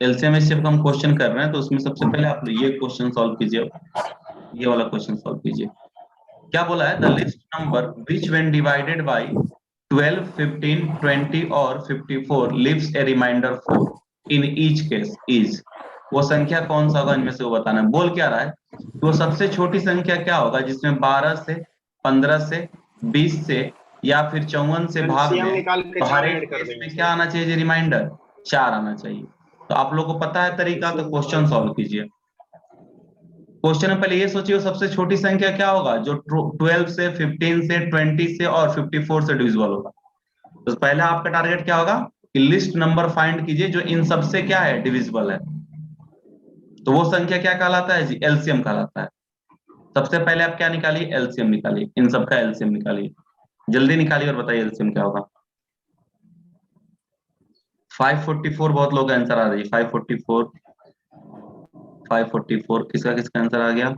LCM HCF का हम question कर रहे हैं, तो उसमें सबसे पहले आप ये क्वेश्चन सॉल्व कीजिए, ये वाला क्वेश्चन सॉल्व कीजिए। क्या बोला है? The list number which when divided by 12, 15, 20 और 54 lives a remainder 4 in each case is. वो संख्या कौन सा होगा इनमें से, वो बताना है। बोल क्या रहा है? वो सबसे छोटी संख्या क्या होगा जिसमें 12 से, 15 से, 20 से या फिर 54 से भाग एलसीएम में, निकाल के तो हर 4 एक ऐड कर केस देंगे में सर। क्या आना चाहिए? रिमाइंडर 4 आना चाहिए। तो आप लोग को पता है तरीका, तो क्वेश्चन सॉल्व कीजिए। क्वेश्चन में पहले ये सोचिए सबसे छोटी संख्या क्या होगा जो 12 से, 15 से, 20 से और 54 से डिविजिबल होगा। तो पहला आपका टारगेट क्या होगा कि लिस्ट नंबर फाइंड कीजिए जो इन सबसे क्या है, डिविजिबल है। तो वो संख्या क्या कहलाता है जी? एलसीएम कहलाता है। सबसे पहले आप क्या निकालिए? एलसीएम निकालिए, इन सबका एलसीएम निकालिए, जल्दी निकालिए और बताइए एलसीएम क्या होगा। 544 बहुत लोग आंसर आ रही है। 544, 544 किसका किसका आंसर आ गया?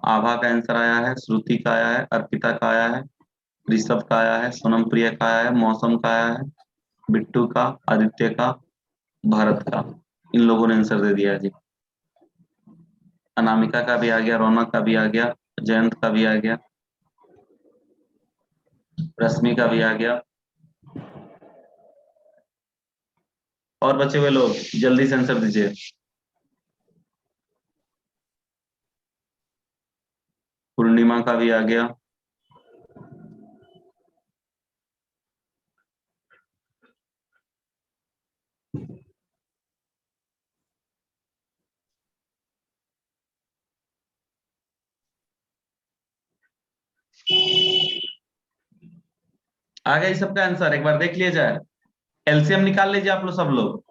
आभा का आंसर आया है, श्रुति का आया है, अर्पिता का आया है, ऋषभ का आया है, सोनम प्रिया का आया है, मौसम का आया है, बिट्टू का, आदित्य का, भारत का। इन लोगों ने आंसर दे दिया है जी। अनामिका का भी आ गया, रौनक का भी आ गया, जयंत का भी आ गया, रश्मि का भी आ गया। और बचे हुए लोग जल्दी से आंसर दीजिए। पूर्णिमा का भी आ गया। आ गया ये सबका आंसर, एक बार देख लिया जाए। एलसीएम निकाल लीजिए आप लोग, सब लोग।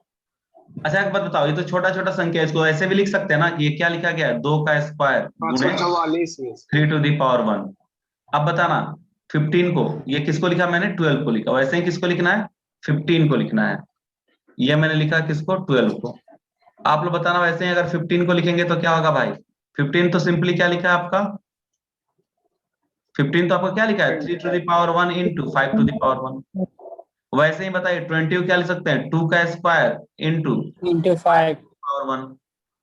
अच्छा एक बात बताओ, ये तो छोटा छोटा संख्या है, इसको ऐसे भी लिख सकते हैं ना कि ये क्या लिखा गया है? 2 का स्क्वायर गुणे 544 में 3 टू द पावर 1। अब बताना 15 को, ये किसको लिखा मैंने? 12 को लिखा। वैसे ही किसको लिखना है? 15 को लिखना है। ये मैंने लिखा किसको? 12 को। आप लोग बताना वैसे ही अगर 15 को लिखेंगे तो क्या होगा भाई? 15 तो सिंपली क्या लिखा है आपका? 15 तो आपका क्या लिखा है? 3 to the power 1 into 5 to the power 1। वैसे ही बताइए 20 को क्या लिख सकते हैं? 2 का स्क्वायर इंटू इंटू 5 पावर 1।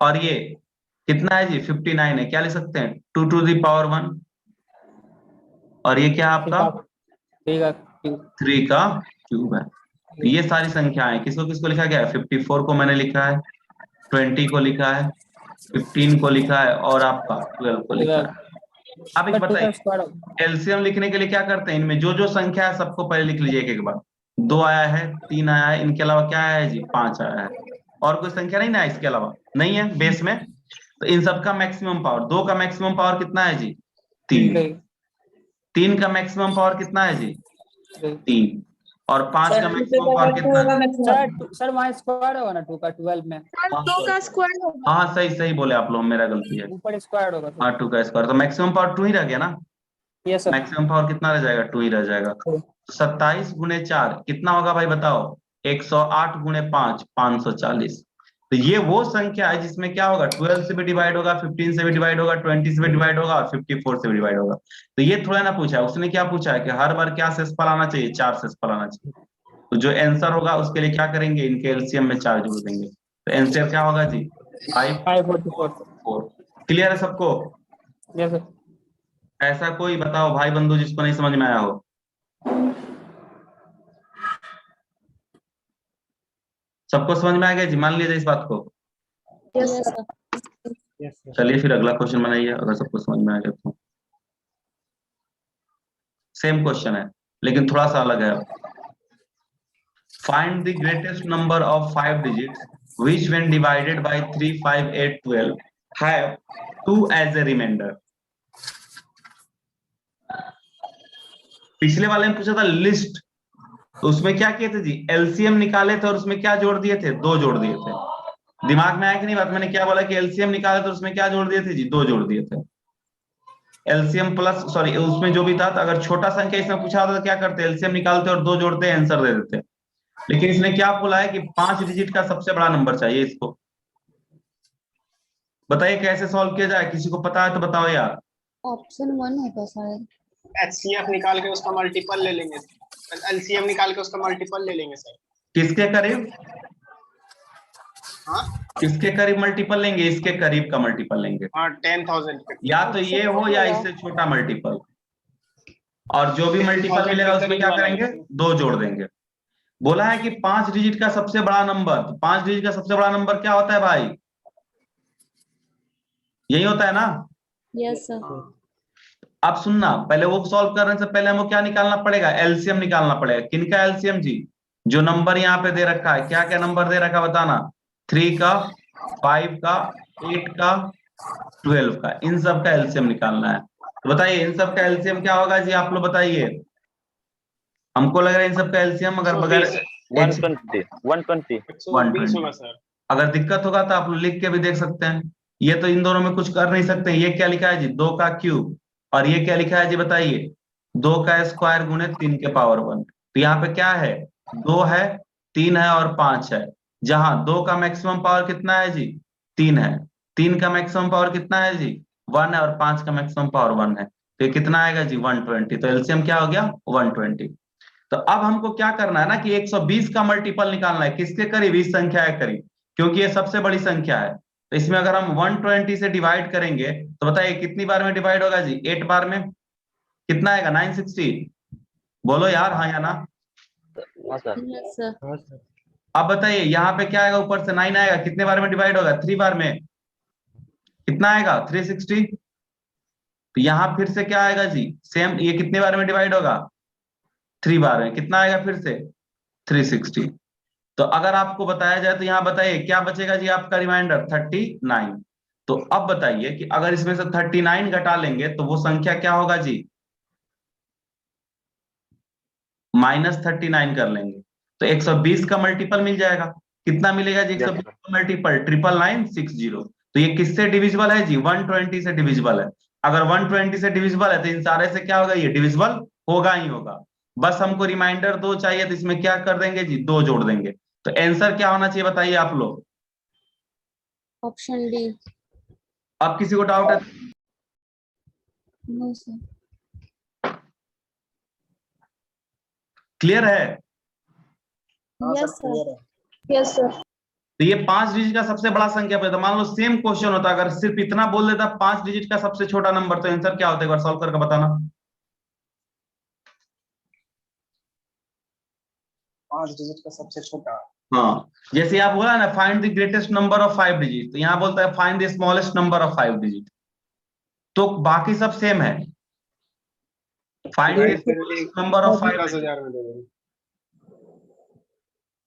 और ये कितना है जी? 59 है, क्या लिख सकते हैं? 2 टू द पावर 1। और ये क्या आपका? 3 का क्यूब है। तो ये सारी संख्याएं किसको किसको लिखा गया है? 54 को मैंने लिखा है, 20 को लिखा है, 15 को लिखा है और आपका 12 को लिखा है। अब एक बताइए एलसीएम लिखने के लिए क्या करते हैं? इनमें जो जो संख्या है सबको पहले लिख लीजिए एक एक बार। 2 आया है, 3 आया है, इनके अलावा क्या आया है जी? 5 आया है। और कोई संख्या नहीं ना है इसके अलावा? नहीं है बेस में। तो इन सबका मैक्सिमम पावर, 2 का मैक्सिमम पावर कितना है जी? 3। 3 का मैक्सिमम पावर कितना है जी? 3। और 5 का मैक्सिमम पावर कितना है? सर वहाँ स्क्वायर होगा ना 2 का 12 में? दो का स्क्वायर होगा। हाँ सही सही बोले आप लोग, मेरा गलती है। ऊपर स्क्वायर होगा हाँ 2 का स्क्वायर, तो मैक्सिमम पावर 2 ही रह गया ना। ये सर। मैक्सिमम पावर कितना रह जाएगा? 2 ही रह जाएगा। 27 गुणे 4 कितना होगा भाई बताओ? 108 गुणे 5 540। तो ये वो संख्या है जिसमें क्या होगा? 12 से भी डिवाइड होगा, 15 से भी डिवाइड होगा, 20 से भी डिवाइड होगा और 54 से भी डिवाइड होगा। तो ये थोड़ा ना पूछा है उसने, क्या पूछा है कि हर बार क्या शेषफल आना चाहिए? 4 शेषफल आना चाहिए। तो जो आंसर होगा उसके लिए क्या करेंगे? इनके एलसीएम में 4 जोड़ देंगे। तो आंसर क्या होगा जी? 544। क्लियर है सबको? Yes sir. ऐसा कोई बताओ भाई बंधु जिसको नहीं समझ में आया हो? सबको समझ में आ गया जी? मान लीजिए इस बात को। Yes sir. चलिए फिर अगला क्वेश्चन बनाइए अगर सबको समझ में आ गया तो। सेम क्वेश्चन है लेकिन थोड़ा सा अलग है। Find the greatest number of 5 digits which when divided by 3, 5, 8, 12 have 2 as a remainder। पिछले वाले में पूछा था लिस्ट, तो उसमें क्या किए थे जी? एलसीएम निकाले थे और उसमें क्या जोड़ दिए थे? 2 जोड़ दिए थे। दिमाग में आया कि नहीं बात? मैंने क्या बोला कि एलसीएम निकाले तो उसमें क्या जोड़ दिए थे जी? 2 जोड़ दिए थे। एलसीएम प्लस सॉरी उसमें जो भी था, तो अगर छोटा संख्या इसमें पूछा होता तो क्या करते? एलसीएम निकालते और 2 जोड़ते, आंसर दे देते। लेकिन इसने क्या बोला है कि 5 डिजिट का सबसे बड़ा नंबर चाहिए इसको। बताइए कैसे सॉल्व किया जाए? किसी को पता है तो बताओ यार। ऑप्शन 1 होगा शायद। एचसीएफ निकाल के उसका मल्टीपल ले लेंगे, एलसीएम निकाल के उसका मल्टीपल ले लेंगे सर। किसके करीब? हाँ किसके करीब मल्टीपल लेंगे? इसके करीब का मल्टीपल लेंगे, हाँ 10,000 या तो ये हो या इससे छोटा मल्टीपल, और जो भी मल्टीपल मिलेगा उसमें क्या करेंगे? 2 जोड़ देंगे। बोला है कि 5 डिजिट का सबसे बड़ा नंबर, तो 5 डिजिट का सबसे बड़ा नंबर क्या होता है भाई? यही होता है ना? Yes sir. अब सुनना, पहले वो सॉल्व करने से पहले हमको क्या निकालना पड़ेगा? एलसीएम निकालना पड़ेगा। किनका एलसीएम जी? जो नंबर यहाँ पे दे रखा है, क्या क्या नंबर दे रखा है बताना? 3 का, 5 का, 8 का, 12 का, इन सब का एलसीएम निकालना है। तो बताइए इन सब का एलसीएम क्या होगा जी? आप लोग बताइए। हमको लग रहा है इन सब का एलसीएम अगर बगैर 120 120 होगा सर। अगर दिक्कत होगा तो आप लोग लिख के भी देख सकते हैं। ये तो इन दोनों में कुछ कर नहीं सकते। ये क्या लिखा है जी? 2 का क्यूब। और ये क्या लिखा है जी बताइए? 2 का स्क्वायर गुणे 3 के पावर 1। तो यहाँ पे क्या है? 2 है, 3 है और 5 है। जहां 2 का मैक्सिमम पावर कितना है जी? 3 है। 3 का मैक्सिमम पावर कितना है जी? 1 है। और 5 का मैक्सिमम पावर 1 है। तो ये कितना आएगा जी? 120। तो एलसीएम क्या हो गया? 120। तो अब हमको क्या करना है ना कि 120 का मल्टीपल निकालना है। किसके करीब? इस संख्या के करीब, क्योंकि ये सबसे बड़ी संख्या है। तो इसमें अगर हम 120 से डिवाइड करेंगे तो बताइए कितनी बार में डिवाइड होगा जी? 8 बार में। कितना आएगा? 960। बोलो यार, हाँ या ना? हाँ सर। Yes sir. अब बताइए यहाँ पे क्या आएगा? ऊपर से 9 आएगा। कितने बार में डिवाइड होगा? 3 बार में। कितना आएगा? 360। तो यहाँ फिर से क्या आएगा जी? सेम। ये कितने बार में डिवाइड होगा? 3 बार में। कितना आएगा फिर से? 360। तो अगर आपको बताया जाए तो यहाँ बताइए क्या बचेगा जी आपका रिमाइंडर? 39। तो अब बताइए कि अगर इसमें से 39 घटा लेंगे तो वो संख्या क्या होगा जी? -39 कर लेंगे तो 120 का मल्टीपल मिल जाएगा। कितना मिलेगा जी? 120 का मल्टीपल 99960। तो ये किससे डिविजिबल है जी? 120 से डिविजिबल है। अगर 120 से डिविजिबल है तो इन सारे से क्या होगा? ये डिविजिबल होगा ही होगा। बस हमको रिमाइंडर 2 चाहिए, तो इसमें क्या कर देंगे जी? 2 जोड़ देंगे। तो आंसर क्या होना चाहिए बताइए आप लोग? Option D. अब किसी को डाउट है? No sir. क्लियर है? Yes sir. Yes sir. तो ये 5 डिजिट का सबसे बड़ा संख्या पे, तो मान लो सेम क्वेश्चन होता, अगर सिर्फ इतना बोल देता 5 डिजिट का सबसे छोटा नंबर, तो आंसर क्या होता है? एक बार सॉल्व करके बताना। 5 डिजिट का सबसे छोटा। हाँ, जैसे आप बोला ना find the greatest number of 5 digit, तो यहाँ बोलता है find the smallest number of 5 digit. तो बाकी सब सेम है। Find the number of 5। 10,000 में दे देंगे।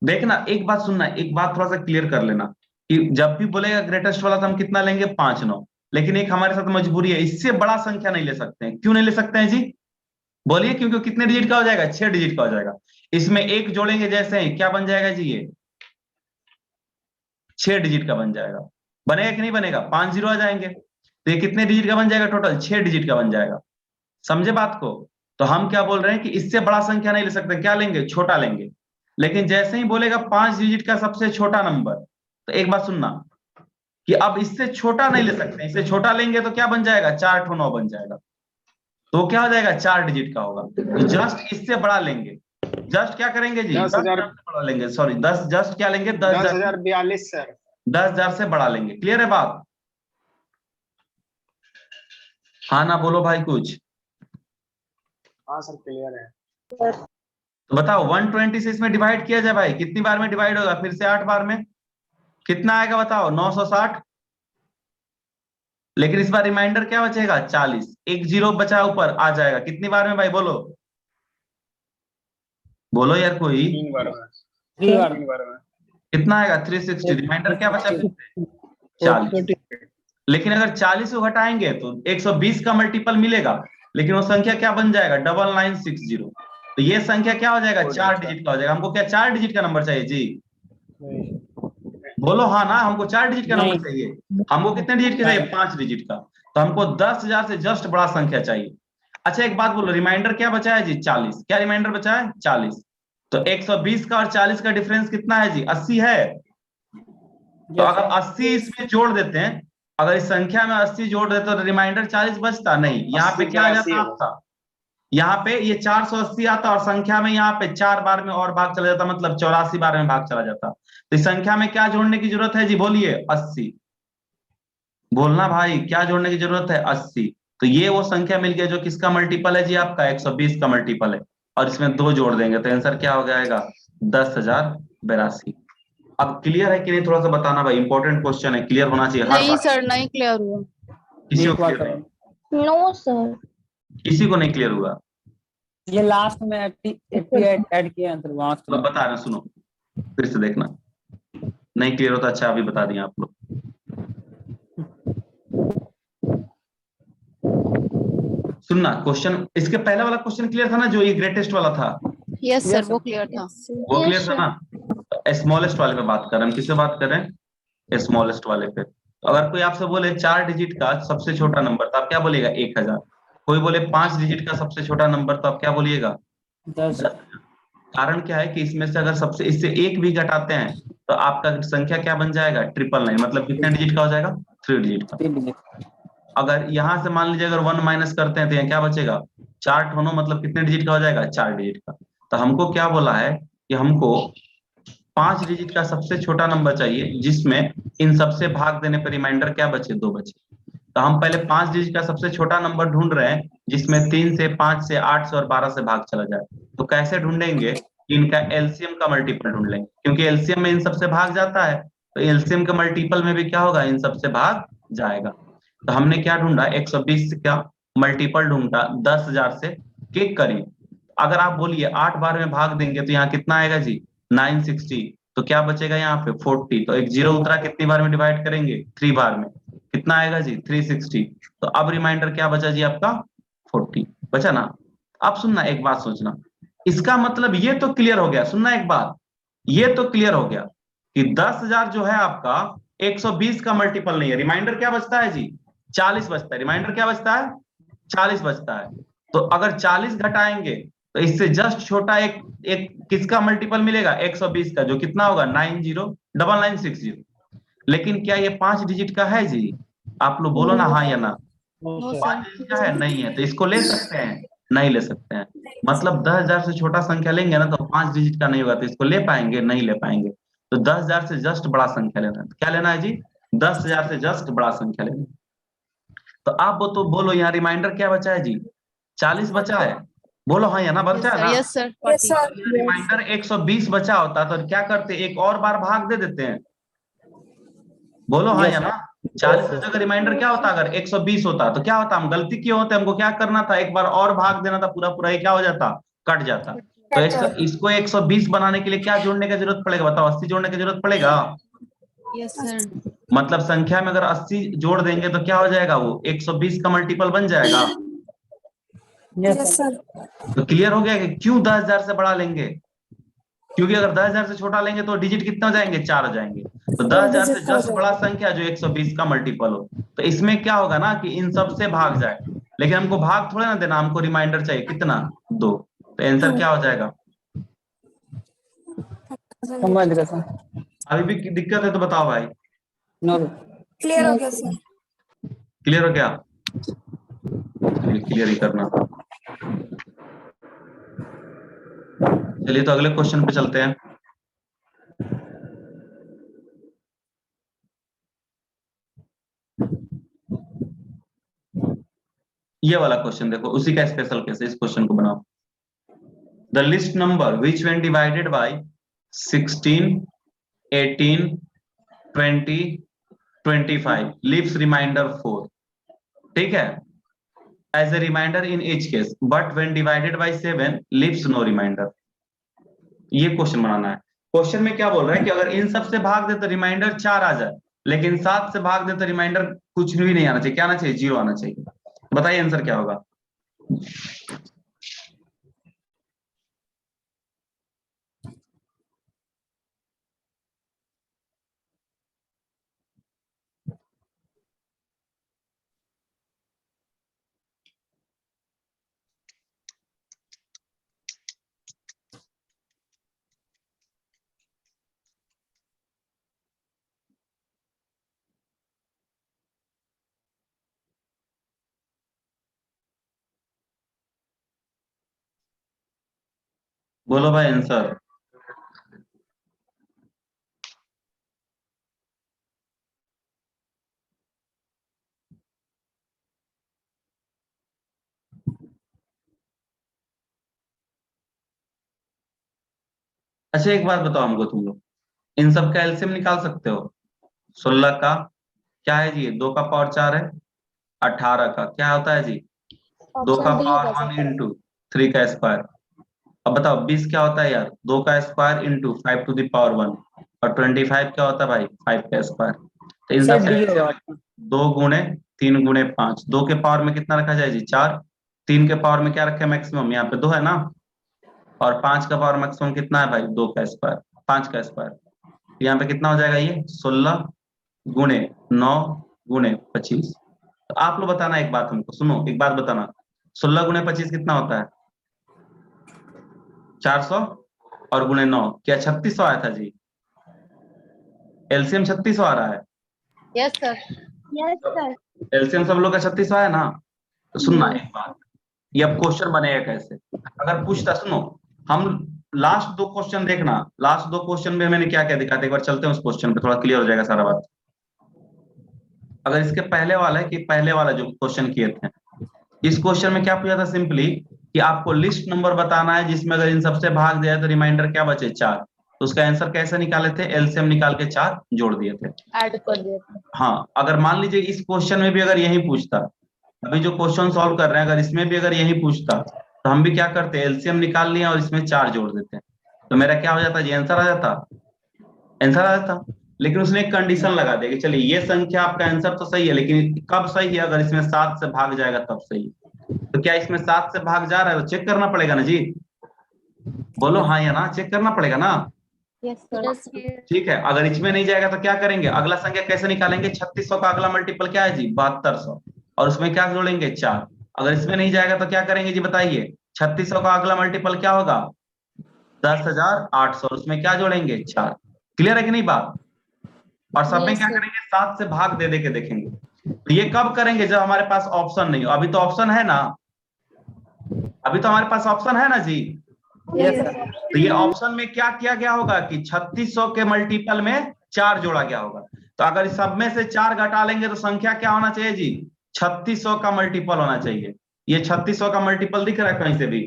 देखना, एक बात सुनना, एक बात थोड़ा सा क्लियर कर लेना कि जब भी बोलेगा ग्रेटेस्ट वाला तो हम कितना लेंगे? 5 9। लेकिन एक हमारे साथ मजबूरी है, इससे बड़ा संख्या नहीं ले सकते हैं। क्यों नहीं ले सकते हैं जी? बोलिए। क्योंकि कितने डिजिट का हो जाएगा? 6 डिजिट का हो जाएगा। इसमें एक जोड़ेंगे जैसे ही, क्या बन जाएगा जी? ये 6 डिजिट का बन जाएगा। बनेगा कि नहीं बनेगा? 5 जीरो आ जाएंगे तो ये कितने डिजिट का बन जाएगा? टोटल 6 डिजिट का बन जाएगा। समझे बात को? तो हम क्या बोल रहे हैं कि इससे बड़ा संख्या नहीं ले सकते, क्या लेंगे? छोटा लेंगे। लेकिन जैसे ही बोलेगा 5 डिजिट का सबसे छोटा नंबर, तो एक बात सुनना कि अब इससे छोटा नहीं ले सकते। इससे छोटा लेंगे तो क्या बन जाएगा? 4 ठो 9 बन जाएगा। तो क्या हो जाएगा? 4 डिजिट का होगा। तो जस्ट इससे बड़ा लेंगे। जस्ट क्या करेंगे जी? 10,000 से बड़ा लेंगे। सॉरी, 10 जस्ट क्या लेंगे? 10,042 सर। 10,000 से बड़ा लेंगे। क्लियर है बात? हाँ ना? बोलो भाई कुछ। हाँ सर क्लियर है। तो बताओ 120 से इसमें डिवाइड किया जाए भाई, कितनी बार में डिवाइड होगा? फिर से 8 बार में। कितना आएगा बताओ? 960। लेकिन इस बार रिमाइंडर क्या बचेगा? 40। एक जीरो बचा ऊपर आ जाएगा। कितनी बार में भाई? बोलो बोलो यार कोई। 3 बार में। 3 बार। कितना आएगा? 360। रिमाइंडर क्या बचा? 40। लेकिन अगर 40 को घटाएंगे तो 120 का मल्टीपल मिलेगा, लेकिन वो संख्या क्या बन जाएगा? 9960। तो ये संख्या क्या हो जाएगा? 4 डिजिट का हो जाएगा। हमको क्या 4 डिजिट का नंबर चाहिए जी? बोलो हाँ ना? हमको 4 डिजिट का नंबर चाहिए। हमको कितने डिजिट का चाहिए? 5 डिजिट का। तो हमको 10,000 से जस्ट बड़ा संख्या चाहिए। अच्छा एक बात बोलो, रिमाइंडर क्या बचा है जी? 40। क्या रिमाइंडर बचा है? 40। तो 120 का और 40 का डिफरेंस कितना है जी? 80 है। तो अगर 80 इसमें जोड़ देते हैं, अगर इस संख्या में 80 जोड़ देते तो रिमाइंडर 40 बचता नहीं। यहाँ पे क्या आ जाता आपका? यहाँ पे ये 480 आता और संख्या में यहाँ पे 4 बार में और भाग चला जाता, मतलब 84 बार में भाग चला जाता। तो इस संख्या में क्या जोड़ने की जरूरत है जी, बोलिए 80। बोलना भाई, क्या जोड़ने की जरूरत है, 80। तो ये वो संख्या मिल गया जो किसका मल्टीपल है जी, आपका 120 का मल्टीपल है। और इसमें 2 जोड़ देंगे तो आंसर क्या हो जाएगा, 10,082। अब क्लियर है कि नहीं, थोड़ा सा बताना भाई, इंपॉर्टेंट क्वेश्चन है, क्लियर होना चाहिए हर नहीं बार। सर, नहीं क्लियर हुआ। किसी को एक बार क्लियर करो। नहीं, नो सर। किसी को नहीं क्लियर हुआ। ये लास्ट में 80 ऐड किया है तो वहां से मैं बता रहा हूं, सुनो फिर से देखना, नहीं क्लियर होता, अच्छा अभी बता दिया आप लोग। सुनना क्वेश्चन, इसके पहले वाला क्वेश्चन क्लियर था ना, जो ये ग्रेटेस्ट वाला था, यस Yes, सर, sir. वो क्लियर था। वो क्लियर था ना। स्मॉलेस्ट वाले पे बात कर रहे हैं, हम किससे बात कर रहे हैं, स्मॉलेस्ट वाले पे। तो अगर कोई आपसे बोले 4 डिजिट का सबसे छोटा नंबर, तो आप क्या बोलिएगा, 1000। कोई बोले 5 डिजिट का सबसे छोटा नंबर, तो आप क्या बोलिएगा, 10। 10। कारण क्या है कि इसमें से अगर सबसे इससे एक भी घटाते हैं तो आपका संख्या क्या बन जाएगा, 999, मतलब कितने डिजिट का हो जाएगा, 3 डिजिट का। 3 डिजिट। अगर यहां से मान लीजिए अगर 1 माइनस करते हैं तो यहाँ क्या बचेगा, 4 ठोनो, मतलब कितने डिजिट का हो जाएगा, 4 डिजिट का। तो हमको क्या बोला है कि हमको 5 डिजिट का सबसे छोटा नंबर चाहिए जिसमें इन सबसे भाग देने पर रिमाइंडर क्या बचे, 2 बचे। तो हम पहले 5 डिजिट का सबसे छोटा नंबर ढूंढ रहे हैं जिसमें 3 से 5 से 8 से और 12 से भाग चला जाए। तो कैसे ढूंढेंगे, इनका एलसीएम का मल्टीपल ढूंढ लेंगे, क्योंकि एलसीएम में इन सबसे भाग जाता है, तो एलसीएम के मल्टीपल में भी क्या होगा, इन सबसे भाग जाएगा। तो हमने क्या ढूंढा, 120 का मल्टीपल ढूंढा 10,000 से के करीब। अगर आप बोलिए 8 बार में भाग देंगे तो यहाँ कितना आएगा जी, 960। तो क्या बचेगा यहाँ पे, 40। तो एक जीरो उतरा, कितनी बार में डिवाइड करेंगे, 3 बार में, कितना आएगा जी, 360। तो अब रिमाइंडर क्या बचा जी आपका, 40 बचा ना। अब सुनना, एक बात सोचना, इसका मतलब ये तो क्लियर हो गया, सुनना एक बात, ये तो क्लियर हो गया कि 10,000 जो है आपका 120 का मल्टीपल नहीं है। रिमाइंडर क्या बचता है जी, 40 बचता है। रिमाइंडर क्या बचता है, 40 बचता है। तो अगर 40 घटाएंगे तो इससे जस्ट छोटा एक एक किसका मल्टीपल मिलेगा, 120 का, जो कितना होगा, 909960। लेकिन क्या ये 5 डिजिट का है जी, आप लोग बोलो ना हाँ या ना। No 5 sir. डिजिट का है, नहीं है, तो इसको ले सकते हैं, नहीं ले सकते हैं। मतलब 10,000 से छोटा संख्या लेंगे ना तो 5 डिजिट का नहीं होगा, तो इसको ले पाएंगे, नहीं ले पाएंगे। तो 10,000 से जस्ट बड़ा संख्या लेना है, तो क्या लेना है जी, 10,000 से जस्ट बड़ा संख्या लेना है। तो आप वो तो बोलो, यहाँ रिमाइंडर क्या बचा है जी, 40 बचा है, बोलो हाँ या ना, बचा है ना। Yes sir, 40। रिमाइंडर 120 बचा होता तो क्या करते, एक और बार भाग दे देते हैं, बोलो हाँ Yes, या sir. ना। 40 की जगह रिमाइंडर क्या होता, अगर 120 होता तो क्या होता, हम गलती क्यों होते, हमको क्या करना था, एक बार और भाग देना था, पूरा पूरा ये क्या हो जाता, कट जाता। तो इसको 120 बनाने के लिए क्या जोड़ने की जरूरत पड़ेगा, बताओ, 80 जोड़ने की जरूरत पड़ेगा। Yes sir. मतलब संख्या में अगर 80 जोड़ देंगे तो क्या हो जाएगा, वो 120 का मल्टीपल बन जाएगा। Yes, sir. तो क्लियर हो गया कि क्यों 10,000 से बड़ा लेंगे, क्योंकि अगर 10,000 से छोटा लेंगे तो डिजिट कितना हो जाएंगे, 4 हो जाएंगे। तो 10,000 से जस्ट बड़ा संख्या जो 120 का मल्टीपल हो, तो इसमें क्या होगा ना कि इन सब से भाग जाए। लेकिन हमको भाग थोड़े ना देना, हमको रिमाइंडर चाहिए, कितना, 2। तो आंसर क्या हो जाएगा। समझ गया सर। अभी भी दिक्कत है तो बताओ भाई। नो। क्लियर हो गया सर। क्लियर हो गया, चलिए क्लियर ही करना। चलिए तो अगले क्वेश्चन पे चलते हैं। ये वाला क्वेश्चन देखो, उसी का स्पेशल केस है, इस क्वेश्चन को बनाओ। The list number which when divided by 16, 18, 20, 25 leaves remainder 4। ठीक है, as a remainder in each case, but when divided by 7 leaves no remainder. ये क्वेश्चन बनाना है। क्वेश्चन में क्या बोल रहा है कि अगर इन सब से भाग दे तो रिमाइंडर 4 आ जाए, लेकिन 7 से भाग दे तो रिमाइंडर कुछ भी नहीं आना चाहिए, क्या आना चाहिए, 0 आना चाहिए। बताइए आंसर क्या होगा। बोलो भाई आंसर। अच्छा एक बात बताओ हमको तुम लोग, इन सब का एलसीएम निकाल सकते हो? 16 का क्या है जी, 2 का पावर 4 है, 18 का क्या होता है जी, 2 का पावर 1 इंटू 3 का स्क्वायर। अब बताओ 20 क्या होता है यार, 2 का square into 5 to the power 1, और 25 क्या होता है भाई, 5 का स्क्वायर। तो इन सर सब डी का होगा। 2 गुणे 3 गुणे 5, 2 के पावर में कितना रखा जाए जी, 4, 3 के पावर में क्या रखे मैक्सिमम, यहाँ पे 2 है ना, और 5 का पावर मैक्सिमम कितना है भाई, 2 का स्क्वायर, 5 का स्क्वायर। यहाँ पे कितना हो जाएगा ये, 16 गुणे 9 गुणे 25। तो आप लोग बताना एक बात हमको, सुनो एक बात बताना, 16 गुणे 25 कितना होता है, 400, और गुणे 9 क्या 3600 आया था जी, एलसीएम 3600 आ रहा है। Yes sir. Yes sir. LCM सब लोग का 3600 आया ना। तो सुनना एक बात, ये अब क्वेश्चन बनेगा कैसे, अगर पूछता, सुनो हम लास्ट 2 क्वेश्चन देखना, लास्ट 2 क्वेश्चन में मैंने क्या क्या दिखा था, एक बार चलते हैं उस क्वेश्चन पे, थोड़ा क्लियर हो जाएगा सारा बात। अगर इसके पहले वाला है कि पहले वाला जो क्वेश्चन किए थे, इस क्वेश्चन में क्या पूछा था सिंपली, कि आपको लिस्ट नंबर बताना है जिसमें अगर इन सबसे भाग दिया तो रिमाइंडर क्या बचे, 4। तो उसका आंसर कैसे निकाले थे, एलसीएम निकाल के 4 जोड़ दिए थे। ऐड कर दिया था। हाँ, अगर मान लीजिए इस क्वेश्चन में भी अगर यही पूछता, अभी जो क्वेश्चन सॉल्व कर रहे हैं, अगर इसमें भी अगर यही पूछता, तो हम भी क्या करते, एलसीएम निकाल लिया और इसमें 4 जोड़ देते, तो मेरा क्या हो जाता जी, आंसर आ जाता, आंसर आ जाता। लेकिन उसने एक कंडीशन लगा दिया कि चलिए ये संख्या आपका आंसर तो सही है, लेकिन कब सही है, अगर इसमें 7 से भाग जाएगा तब सही है। तो क्या इसमें 7 से भाग जा रहा है, तो चेक करना पड़ेगा ना जी, बोलो हाँ या ना, चेक करना पड़ेगा ना। Yes sir. ठीक है, अगर इसमें नहीं जाएगा तो क्या करेंगे, अगला संख्या कैसे निकालेंगे, 3600 का अगला मल्टीपल क्या है जी, 7200, और उसमें क्या जोड़ेंगे, 4। अगर इसमें नहीं जाएगा तो क्या करेंगे जी बताइए, 3600 का अगला मल्टीपल क्या होगा, 10,800, उसमें क्या जोड़ेंगे, 4। क्लियर है कि नहीं बात। और सब में क्या करेंगे, 7 से भाग दे दे के देखेंगे। तो ये कब करेंगे, जब हमारे पास ऑप्शन नहीं हो, अभी तो ऑप्शन है ना, अभी तो हमारे पास ऑप्शन है ना जी। तो ये ऑप्शन में क्या किया गया होगा कि 3600 के मल्टीपल में 4 जोड़ा गया होगा। तो अगर सब में से 4 घटा लेंगे तो संख्या क्या होना चाहिए जी, 3600 का मल्टीपल होना चाहिए। ये 3600 का मल्टीपल दिख रहा है कहीं से भी,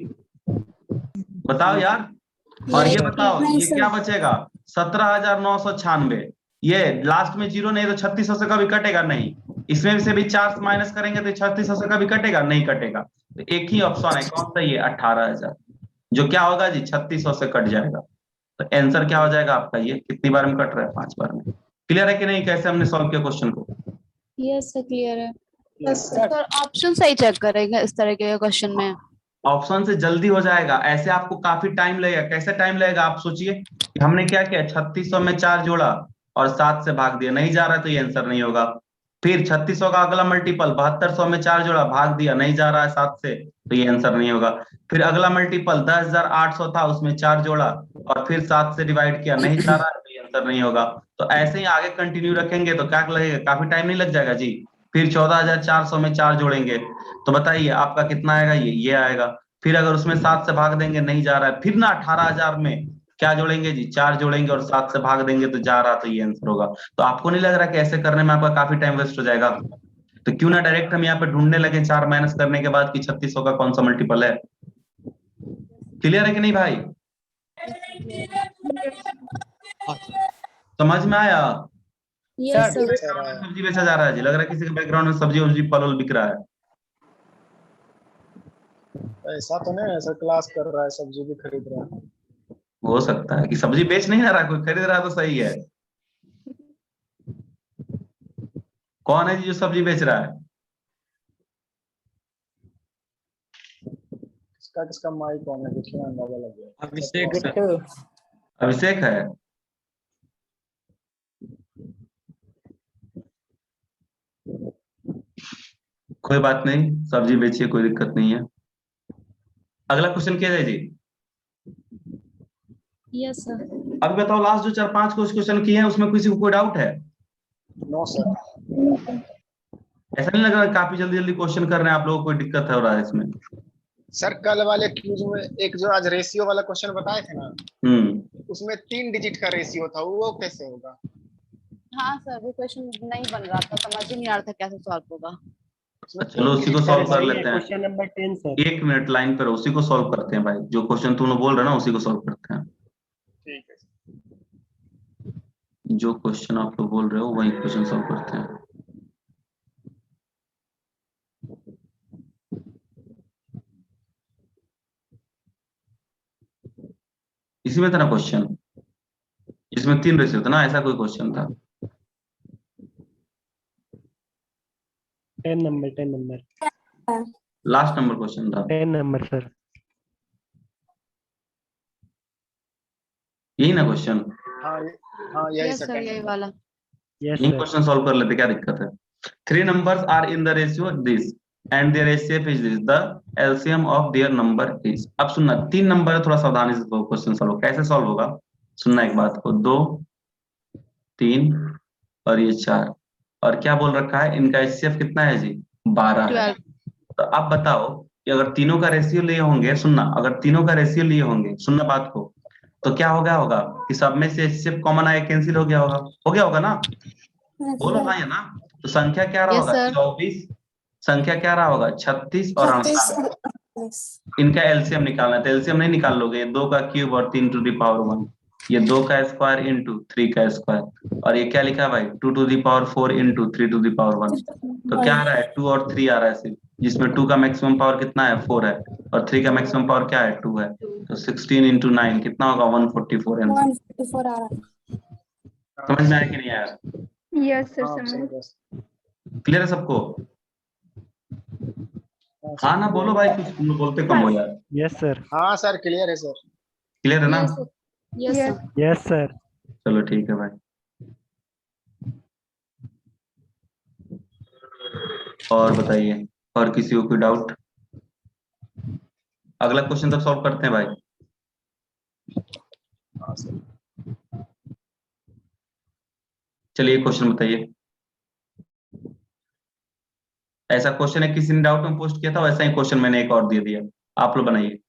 बताओ यार। और ये बताओ ये क्या बचेगा, 17,996। ये लास्ट में 0 नहीं तो 3600 से कभी कटेगा नहीं, इसमें से भी 4 माइनस करेंगे तो 3600 से कभी कटेगा नहीं, कटेगा। तो एक ही ऑप्शन है, कौन सा, ये 18,000, जो क्या होगा जी 3600 से कट जाएगा। तो आंसर क्या हो जाएगा आपका, ये कितनी बार में कट रहा है, 5 बार में। क्लियर है कि नहीं, कैसे हमने सॉल्व किया क्वेश्चन को। यस सर क्लियर है। Yes sir. सर ऑप्शन सही चेक करेंगे इस तरह के क्वेश्चन में। ऑप्शन से जल्दी हो जाएगा, ऐसे आपको काफी टाइम लगेगा। कैसे टाइम लगेगा, आप सोचिए कि हमने क्या किया, 3600 में 4 जोड़ा और 7 से भाग दिया, नहीं जा रहा है तो ये आंसर नहीं होगा। फिर 3600 का अगला मल्टीपल 7200 में 4 जोड़ा, भाग दिया, नहीं जा रहा है 7 से, तो ये आंसर नहीं होगा। फिर अगला मल्टीपल 10,800 था, उसमें 4 जोड़ा और फिर 7 से डिवाइड किया, नहीं जा रहा है तो ये आंसर नहीं होगा। तो ऐसे ही आगे कंटिन्यू रखेंगे तो क्या लगेगा, काफी टाइम नहीं लग जाएगा जी। फिर 14,400 में 4 जोड़ेंगे तो बताइए आपका कितना आएगा, ये आएगा। फिर अगर उसमें 7 से भाग देंगे, नहीं जा रहा है, फिर ना 18,000 में क्या जोड़ेंगे जी, 4 जोड़ेंगे और 7 से भाग देंगे तो जा रहा, तो ये आंसर होगा। तो आपको नहीं लग रहा कि ऐसे करने में आपका काफी टाइम वेस्ट हो जाएगा, तो क्यों ना डायरेक्ट हम यहाँ पे ढूंढने लगे 4 माइनस करने के बाद कि 3600 का कौन सा मल्टीपल है। क्लियर है कि नहीं भाई, समझ में आया। Yes sir. सब्जी बेचा जा रहा है जी, लग रहा है किसी के बैकग्राउंड में सब्जी वब्जी फल वल बिक रहा है। ऐसा तो नहीं, ऐसा क्लास कर रहा है, सब्जी भी खरीद रहा है। हो सकता है कि सब्जी बेच नहीं रहा, कोई खरीद रहा तो सही है। कौन है जी जो सब्जी बेच रहा है, किसका किसका माइक ऑन है, देखिए ना, अंदाजा लग गया। अभिषेक है। कोई बात नहीं, सब्जी बेचिए, कोई दिक्कत नहीं है। अगला क्वेश्चन क्या है जी। Yes sir. अभी बताओ लास्ट जो 4-5 क्वेश्चन किए हैं उसमें किसी को कोई डाउट है। No sir. ऐसा नहीं लग रहा काफी जल्दी जल्दी क्वेश्चन कर रहे हैं आप लोगों को, कोई दिक्कत हो रहा है इसमें। सर कल वाले क्यूज में एक जो आज रेशियो वाला क्वेश्चन बताए थे ना, उसमें 3 डिजिट का रेशियो था, वो कैसे होगा? हाँ सर, वो क्वेश्चन नहीं बन रहा था, समझ ही नहीं आ रहा था कैसे सॉल्व होगा। उसमें चलो 3 उसी को डिजिट का सॉल्व कर रेशियो लेते हैं। Question number 10 sir. 1 minute line पर, उसी को सॉल्व करते हैं भाई। जो क्वेश्चन तुम लोग बोल रहे हो ना उसी को सॉल्व करते हैं। ठीक है। जो क्वेश्चन आप लोग बोल रहे हो वही क्वेश्चन सॉल्व करते हैं। इसी में था ना क्वेश्चन, इसमें 3 रेशियो था ना, ऐसा कोई क्वेश्चन था? 10 नंबर लास्ट नंबर क्वेश्चन था 10 नंबर सर। यही ना क्वेश्चन? हाँ हाँ यही यस सर, यही सेकंड। वाला। यस यही सर। क्वेश्चन सॉल्व कर लेते, क्या दिक्कत है? 3 numbers are in the ratio this and their HCF is this, the LCM of their number is। अब सुनना, 3 नंबर है, थोड़ा सावधानी से क्वेश्चन सॉल्व। कैसे सॉल्व होगा सुनना एक बात को। 2, 3 और ये 4, और क्या बोल रखा है इनका HCF कितना है जी? 12 है। 12। तो अब बताओ कि अगर तीनों का रेशियो लिए होंगे, सुनना, अगर तीनों का रेशियो लिए होंगे, सुनना बात को, तो क्या हो गया होगा कि सब में से HCF कॉमन आया, कैंसिल हो गया होगा ना? बोलो हाँ या ना? तो संख्या क्या रहा यस होगा? सर। 24। संख्या क्या रहा होगा? 36 और 48। इनका एलसीएम निकालना है, तो एलसीएम नहीं निकाल लोगे। 2 का क्यूब और 3 टू द पावर 1, ये 2 का स्क्वायर इंटू 3 का स्क्वायर, और ये क्या लिखा है भाई? 2 to the power 4 into 3 to the power 1। तो क्या आ रहा है? 2 और 3 आ रहा है सिर्फ, जिसमें 2 का मैक्सिमम पावर कितना है? 4 है, और 3 का मैक्सिमम पावर क्या है? 2 है। तो 16 इंटू 9 कितना होगा? 144 आंसर। 154 आ रहा समझ में आया कि नहीं आया? है। यस सर हाँ समझ। सर बस। क्लियर है सबको? हाँ हाँ सर ना बोलो भाई, कुछ तुम लोग बोलते कम हो यार। Yes sir. हाँ सर क्लियर है सर। क्लियर है ना? Yes sir. Yes yes sir. Yes sir. चलो ठीक है भाई। और बताइए, और किसी को कोई डाउट? अगला क्वेश्चन तक सॉल्व करते हैं भाई। हाँ सर। चलिए क्वेश्चन बताइए। ऐसा क्वेश्चन है, किसी ने डाउट में पोस्ट किया था, वैसा ही क्वेश्चन मैंने एक और दे दिया, आप लोग बनाइए।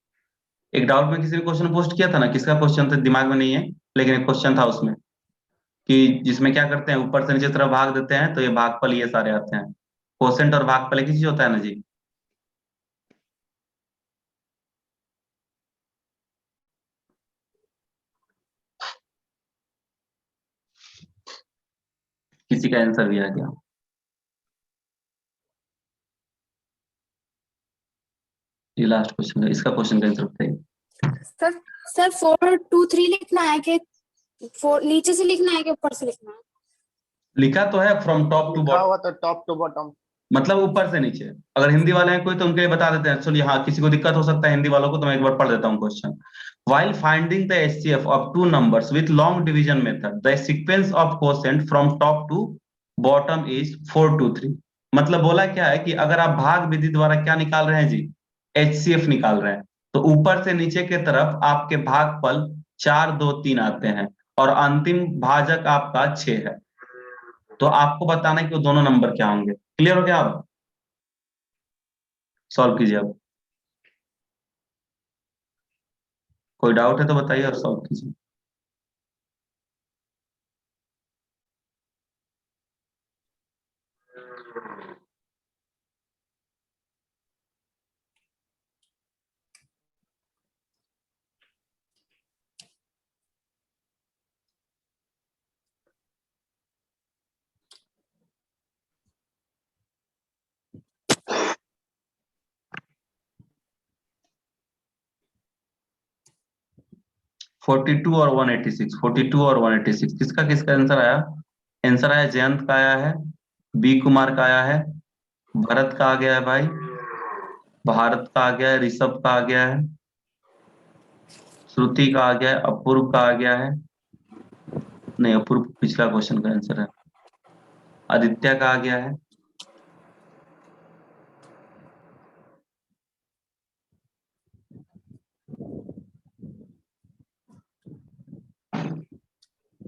एक डाउट में किसी ने क्वेश्चन पोस्ट किया था ना, किसका क्वेश्चन था दिमाग में नहीं है, लेकिन एक क्वेश्चन था उसमें कि जिसमें क्या करते हैं, ऊपर से नीचे तरफ भाग देते हैं तो ये भागफल ये सारे आते हैं। कोसेंट और भागफल एक ही चीज होता है ना जी? किसी का आंसर भी आ गया? ये लास्ट क्वेश्चन है, इसका क्वेश्चन का आंसर बताइए। सर सर 4 2 3 लिखना है कि 4 नीचे से लिखना है कि ऊपर से लिखना है? लिखा तो है फ्रॉम टॉप टू लिखा बॉटम, हुआ तो टॉप टू बॉटम। मतलब ऊपर से नीचे। अगर हिंदी वाले हैं कोई तो उनके लिए बता देते हैं। चलिए हाँ, किसी को दिक्कत हो सकता है हिंदी वालों को, तो मैं एक बार पढ़ देता हूँ question. While finding the HCF of two numbers with long division method, the sequence of quotient from top to bottom is 4 to 3। मतलब बोला क्या है कि अगर आप भाग विधि द्वारा क्या निकाल रहे हैं जी? HCF निकाल रहे हैं, तो ऊपर से नीचे के तरफ आपके भागफल 4 2 3 आते हैं, और अंतिम भाजक आपका 6 है। तो आपको बताना है कि वो दोनों नंबर क्या होंगे। क्लियर हो गया? अब सॉल्व कीजिए। अब कोई डाउट है तो बताइए और सॉल्व कीजिए। फोर्टी टू और 186, 42 और 186, किसका किसका आंसर आया? आंसर आया जयंत का आया है, बी कुमार का आया है, भरत का आ गया है भाई, भारत का आ गया है, ऋषभ का आ गया है, श्रुति का आ गया है, अपूर्व का आ गया है, नहीं अपूर्व पिछला क्वेश्चन का आंसर है, आदित्य का आ गया है,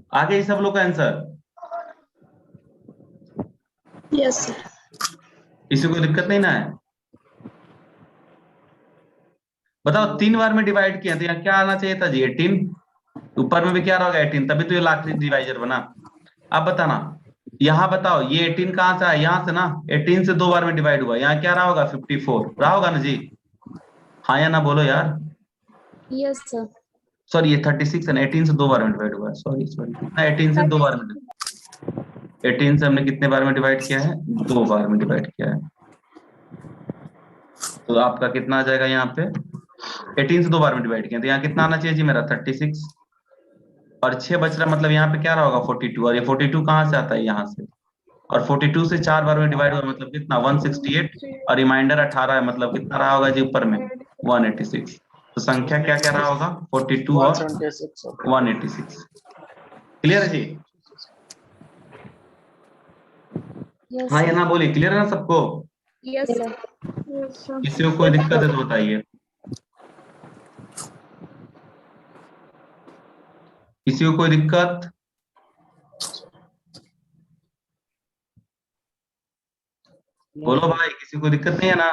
आ गया सब लोग का आंसर। Yes sir. किसी को दिक्कत नहीं ना है? बताओ 3 बार में डिवाइड किया तो यहाँ क्या आना चाहिए था जी 18, ऊपर में भी क्या होगा 18, तभी तो ये लास्ट डिवाइजर बना। अब बताना यहाँ बताओ ये 18 कहाँ से आया, यहाँ से ना, 18 से 2 बार में डिवाइड हुआ, यहाँ क्या रहा होगा 54 रहा होगा ना जी, हाँ या ना बोलो यार। Yes sir. सॉरी ये 36 है, 18 से 2 बार में डिवाइड हुआ है, सॉरी कितना 18 से 2 बार में, 18 से हमने कितने बार में डिवाइड किया है, 2 बार में डिवाइड किया है। तो आपका कितना आ जाएगा यहाँ पे, 18 से 2 बार में डिवाइड किया तो यहाँ कितना आना चाहिए जी मेरा 36, और 6 बच रहा, मतलब यहाँ पे क्या रहा होगा 42, और ये 42 कहाँ से आता है यहाँ से, और 42 से 4 बार में डिवाइड हुआ मतलब कितना 168, और रिमाइंडर 18 है, मतलब कितना रहा होगा जी ऊपर में 186। तो संख्या क्या क्या रहा होगा 42 और 186। क्लियर है जी? यस हाँ या ना बोलिए, क्लियर है ना सबको? Yes sir. किसी को कोई दिक्कत है तो बताइए, किसी को कोई दिक्कत? बोलो भाई, किसी को दिक्कत नहीं है ना?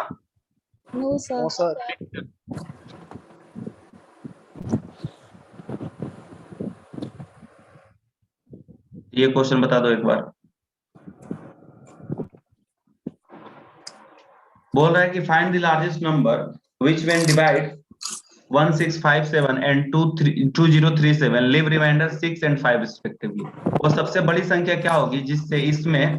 No sir. सर ये क्वेश्चन बता दो एक बार। बोल रहा है कि find the largest number which when divide 1657 and 2037 leave remainder 6 and 5 respectively. वो सबसे बड़ी संख्या क्या होगी जिससे इसमें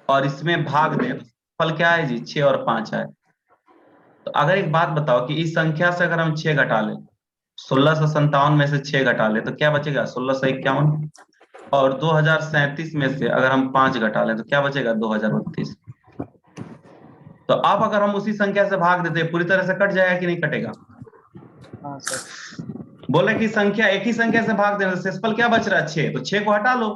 और इसमें भाग दें, फल क्या है जी 6 और 5 है। तो अगर एक बात बताओ कि इस संख्या से अगर हम 6 घटा लें, 1657 में से 6 घटा ले तो क्या बचेगा 1651, और 2037 में से अगर हम 5 घटा लें तो क्या बचेगा 2032। तो अब अगर हम उसी संख्या से भाग देते पूरी तरह से कट जाएगा कि नहीं कटेगा? हाँ सर। बोले कि संख्या एक ही संख्या से भाग देने से शेषफल क्या बच रहा है 6, तो 6 को हटा लो,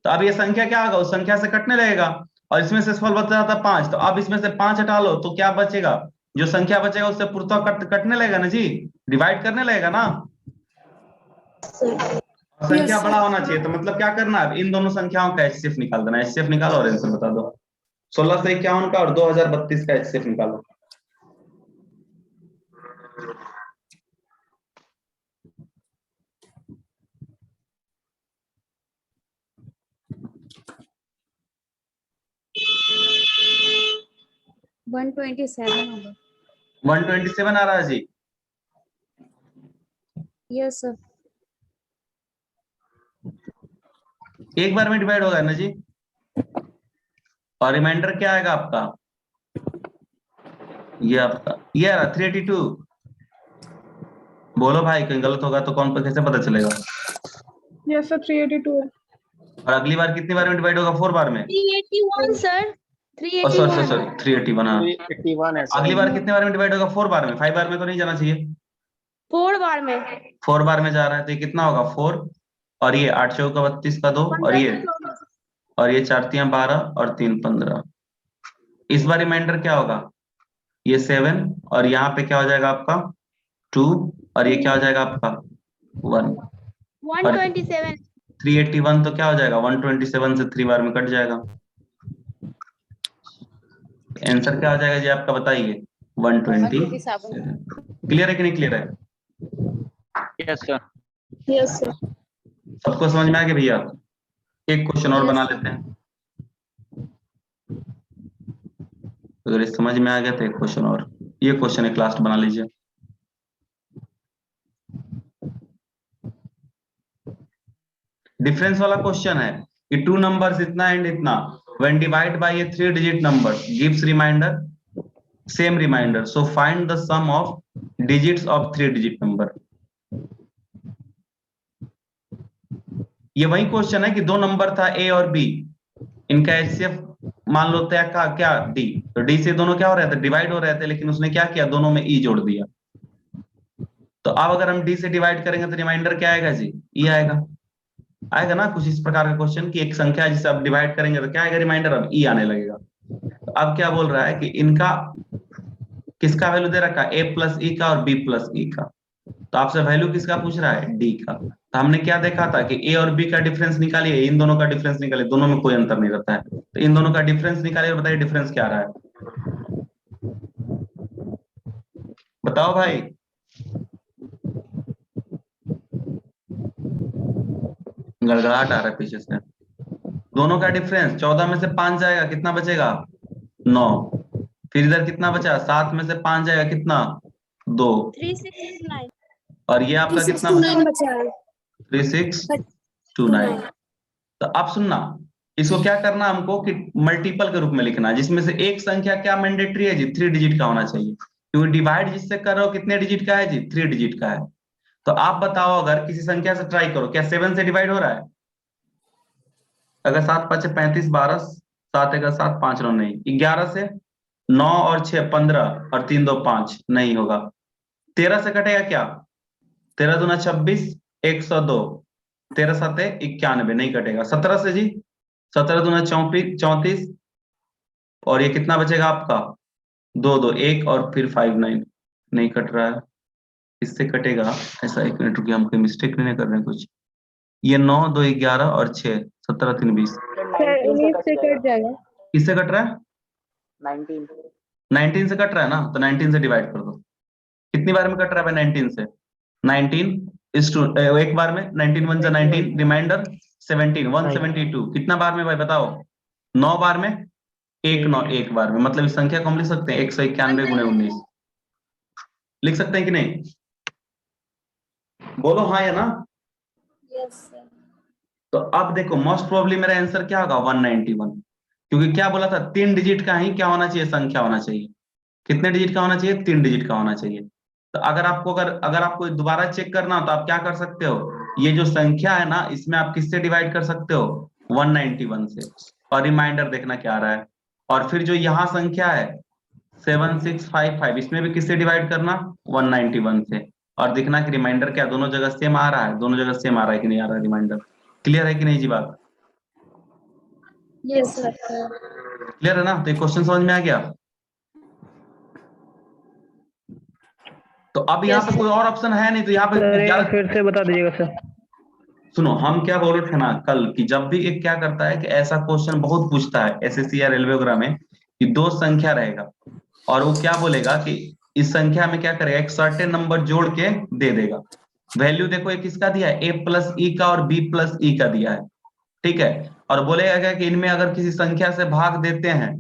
तो अब ये संख्या क्या होगा उस संख्या से कटने लगेगा, और इसमें शेषफल बच रहा था 5, तो अब इसमें से 5 हटा लो तो क्या बचेगा, जो संख्या बचेगा उससे पूर्णतः कटने लगेगा ना जी, डिवाइड करने लगेगा ना। संख्या बड़ा होना चाहिए, तो मतलब क्या करना है, इन दोनों संख्याओं का एचसीएफ निकाल देना। एचसीएफ निकालो और आंसर बता दो। 1651 का और 2032 का एचसीएफ निकालो। वन 127 127 आ रहा है जी? Yes sir. एक बार में डिवाइड होगा ना जी, और रिमाइंडर क्या आएगा आपका, ये आपका ये आ रहा 382। बोलो भाई, कहीं गलत होगा तो कौन पर कैसे पता चलेगा? यस सर 382 है। और अगली बार कितनी बार में डिवाइड होगा 4 बार में? 381 सर। सॉरी 381 हाँ। 381 है सर। अगली बार कितने बार में डिवाइड होगा 4 बार में, 5 बार में तो नहीं जाना चाहिए, 4 बार में। 4 बार में जा रहा है, तो ये कितना होगा 4, और ये 8 चौका 32 का 2, और ये 4 तियां 12 और 3 15। इस बार रिमाइंडर क्या होगा, ये 7, और यहाँ पे क्या हो जाएगा आपका 2, और ये क्या हो जाएगा आपका 1। 127। 381 तो क्या हो जाएगा 127 से 3 बार में कट जाएगा। आंसर क्या हो जाएगा जी आपका, बताइए 127। क्लियर है कि नहीं क्लियर है? Yes sir. Yes sir. सबको समझ में आ गया भैया? एक क्वेश्चन और बना लेते हैं, अगर ये समझ में आ गया तो एक क्वेश्चन और, ये क्वेश्चन एक लास्ट बना लीजिए। डिफरेंस वाला क्वेश्चन है कि 2 नंबर्स इतना एंड इतना when divided by a 3 digit number gives reminder same reminder, so find the sum of digits of 3 digit number। ये वही क्वेश्चन है कि 2 नंबर था A और B, इनका एचसीएफ मान लो तय का क्या D, तो D से दोनों क्या हो रहे थे डिवाइड हो रहे थे, लेकिन उसने क्या किया दोनों में E जोड़ दिया। तो अब अगर हम D से डिवाइड करेंगे तो रिमाइंडर क्या आएगा जी, E आएगा ना। कुछ इस प्रकार का क्वेश्चन कि एक संख्या जिसे आप डिवाइड करेंगे तो क्या आएगा रिमाइंडर, अब ई आने लगेगा। तो अब क्या बोल रहा है कि इनका किसका वैल्यू दे रखा है, a प्लस ई का और b प्लस ई का, तो आपसे वैल्यू किसका पूछ रहा है, d का। तो हमने क्या देखा था कि a और b का डिफरेंस निकालिए, इन दोनों का डिफरेंस निकालिए, दोनों में कोई अंतर नहीं रहता है, तो इन दोनों का डिफरेंस निकालिए और बताइए डिफरेंस क्या आ रहा है, बताओ भाई। गड़गड़ाहट आ रहा है पीछे से। दोनों का डिफरेंस 14 में से 5 जाएगा, कितना बचेगा? 9। फिर इधर कितना बचा? 7 में से 5 जाएगा, कितना? 2। 3629 और ये आपका कितना? 3629 बचा है। 3629। तो अब सुनना, इसको क्या करना हमको कि मल्टीपल के रूप में लिखना है, जिसमें से एक संख्या क्या मैंडेटरी है जी? 3 डिजिट का होना चाहिए, क्योंकि डिवाइड जिससे कर रहे हो कितने डिजिट का है जी? 3 डिजिट का है। तो आप बताओ, अगर किसी संख्या से ट्राई करो, क्या 7 से डिवाइड हो रहा है? अगर 7 5 35 12, 7 1 7 5 9 नहीं। 11 से 9 और 6 15 और 3 2 5 नहीं होगा। 13 से कटेगा क्या? 13 दूना 26, 102, 13 7 91 नहीं कटेगा। 17 से जी 17 दूना 34, और ये कितना बचेगा आपका? 2 2 1 और फिर 5 9 नहीं कट रहा है। इससे कटेगा ऐसा, 1 मिनट रुकिए, हम कोई मिस्टेक नहीं कर रहे हैं कुछ। ये 9 2 11 और 6 17 3 20 सर 19 से कट जाएगा। किससे कट रहा है? 19 से कट रहा है ना, तो 19 से डिवाइड कर दो। कितनी बार में कट रहा है भाई 19 से? 19 इस टू एक बार में, 19 1 19, रिमाइंडर 17 172। कितना बार में भाई बताओ? 9 बार में, 1 बार में। मतलब इस संख्या को हम लिख सकते हैं 191 गुणे 19। लिख सकते हैं कि नहीं? बोलो हाँ या ना। Yes sir. तो अब देखो, मोस्ट प्रोबेबली मेरा आंसर क्या होगा? 191, क्योंकि क्या बोला था? 3 डिजिट का ही क्या होना चाहिए? संख्या होना चाहिए। कितने डिजिट का होना चाहिए? 3 डिजिट का होना चाहिए। तो अगर आपको दोबारा चेक करना हो तो आप क्या कर सकते हो? ये जो संख्या है ना, इसमें आप किससे डिवाइड कर सकते हो? 191 से। और रिमाइंडर देखना क्या आ रहा है। और फिर जो यहाँ संख्या है 7655, इसमें भी किससे डिवाइड करना? 191 से। और देखना कि रिमाइंडर क्या दोनों जगह सेम आ रहा है? दोनों जगह सेम आ रहा है कि नहीं आ रहा है रिमाइंडर? क्लियर है कि नहीं जी बात? Yes sir. क्लियर है ना? तो ये क्वेश्चन समझ में आ गया? तो अब यहाँ पे कोई और ऑप्शन है नहीं, तो यहाँ पे फिर से बता दीजिएगा सर। सुनो, हम क्या बोल रहे थे ना कल कि जब भी एक क्या करता है कि ऐसा क्वेश्चन बहुत पूछता है एसएससी या रेलवे वगैरह में, कि 2 संख्या रहेगा और वो क्या बोलेगा कि इस संख्या में क्या करेगा? एक सर्टेन नंबर जोड़ के दे देगा। वैल्यू देखो एक किसका दिया है? a प्लस ई का और b प्लस ई का दिया है, ठीक है। और बोलेगा क्या कि इनमें अगर किसी संख्या से भाग देते हैं,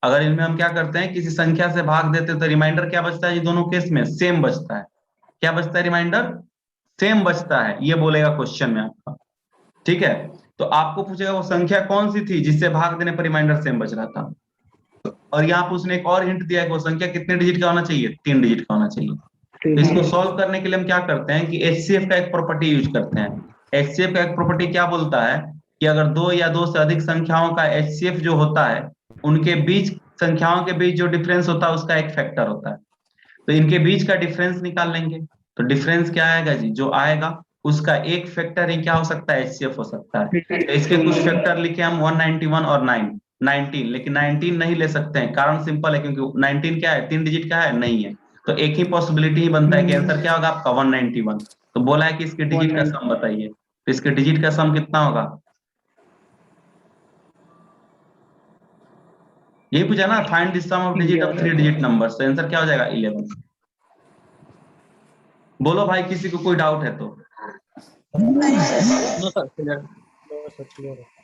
अगर इनमें हम क्या करते हैं, किसी संख्या से भाग देते हैं, तो रिमाइंडर क्या बचता है? ये दोनों केस में सेम बचता है। क्या बचता है? रिमाइंडर सेम बचता है, ये बोलेगा क्वेश्चन में आपका, ठीक है। तो आपको पूछेगा वो संख्या कौन सी थी जिससे भाग देने पर रिमाइंडर सेम बच रहा था। और यहाँ पर उसने एक और हिंट दिया है कि वो संख्या कितने डिजिट का होना चाहिए? 3 डिजिट का होना चाहिए। तो इसको सॉल्व करने के लिए हम क्या करते हैं कि HCF का एक प्रॉपर्टी यूज करते हैं। HCF का एक प्रॉपर्टी क्या बोलता है कि अगर 2 या 2 से अधिक संख्याओं का HCF जो होता है, उनके बीच संख्याओं के बीच जो डिफरेंस होता है उसका एक फैक्टर होता है। तो इनके बीच का डिफरेंस निकाल लेंगे। तो डिफरेंस क्या आएगा जी? जो आएगा उसका एक फैक्टर ही क्या हो सकता है? HCF हो सकता है। तो इसके कुछ फैक्टर लिखे हम 191 और 19, लेकिन 19 नहीं ले सकते हैं। कारण सिंपल है, क्योंकि 19 क्या है? 3 डिजिट का है? नहीं है। तो एक ही पॉसिबिलिटी ही बनता है कि आंसर क्या होगा आपका? 191। तो बोला है कि इसके डिजिट का सम बताइए, तो इसके डिजिट का सम कितना होगा? यही पूछा ना, find the sum of digit of 3 digit numbers. तो आंसर क्या हो जाएगा? 11। बोलो भाई, किसी को कोई डाउट है तो? नो सर, क्लियर है।